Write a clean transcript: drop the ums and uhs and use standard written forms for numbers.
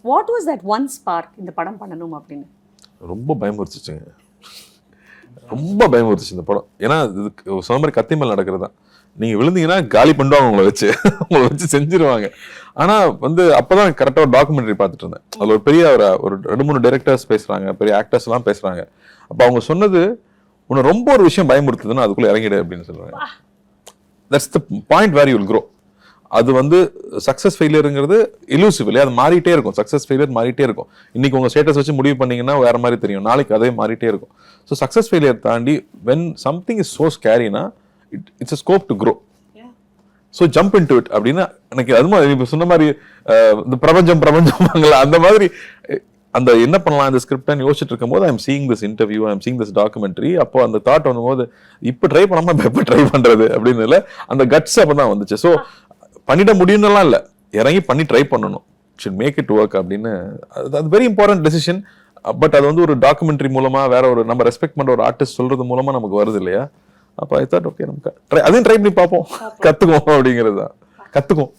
What was that one spark இந்த படம் பண்ணணும் அப்படின்னு? ரொம்ப பயமுறுத்துச்சுங்க, ரொம்ப பயமுறுத்துச்சு இந்த படம். ஏன்னா இது சொன்ன மாதிரி கத்தி மேல் நடக்கிறது தான். நீங்கள் விழுந்தீங்கன்னா காலி பண்ணுவாங்க உங்களை வச்சு செஞ்சிருவாங்க. ஆனால் வந்து அப்போதான் கரெக்டாக ஒரு டாக்குமெண்ட்ரி பார்த்துட்டு இருந்தேன். அதில் ஒரு பெரிய ஒரு 2-3 டைரக்டர்ஸ் பேசுகிறாங்க, பெரிய ஆக்டர்ஸ்லாம் பேசுகிறாங்க. அப்போ அவங்க சொன்னது, உன்னை ரொம்ப ஒரு விஷயம் பயமுறுத்துதுன்னா அதுக்குள்ளே இறங்கிடு அப்படின்னு சொல்லுவாங்க. That's the point where you will grow. அது வந்து சக்ஸஸ் ஃபெயிலியருங்கிறது இலூசிவ் இல்லையா, அது மாறிட்டே இருக்கும். சக்ஸஸ் ஃபெயிலியர் மாறிட்டே இருக்கும். இன்னைக்கு உங்கள் ஸ்டேட்டஸ் வச்சு முடிவு பண்ணீங்கன்னா வேற மாதிரி தெரியும், நாளைக்கு அதே மாறிட்டே இருக்கும். ஸோ சக்ஸஸ் ஃபெயிலியர் தாண்டி வென் சம்திங் இஸ் ஸோ ஸ்கேரினா it's a scope to grow. So jump into it அப்படின்னு எனக்கு அது மாதிரி இப்போ சொன்ன மாதிரி இந்த பிரபஞ்சம் அந்த மாதிரி அந்த என்ன பண்ணலாம் இந்த ஸ்கிரிப்ட்னு யோசிச்சுட்டு இருக்கும் போது I'm seeing this interview, I'm seeing this documentary. அப்போ அந்த தாட் வரும்போது இப்போ ட்ரை பண்ணாம எப்போ ட்ரை பண்றது அப்படின்னு இல்லை, அந்த கட்ஸ் அப்போ தான் வந்துச்சு. ஸோ பண்ணிட முடியும்னுலாம் இல்லை, இறங்கி பண்ணி ட்ரை பண்ணணும், ஷுட் மேக் இட் ஒர்க் அப்படின்னு. அது வெரி இம்பார்ட்டன்ட் டெசிஷன். பட் அது வந்து ஒரு டாக்குமெண்ட்ரி மூலமா வேற ஒரு நம்ம ரெஸ்பெக்ட் பண்ற ஒரு ஆர்டிஸ்ட் சொல்றது மூலமா நமக்கு வருது இல்லையா. அப்போ ஐ தாட் ஓகே நமக்கு அதையும் ட்ரை பண்ணி பார்ப்போம், கத்துக்குவோம் அப்படிங்கிறது தான். கத்துக்குவோம்.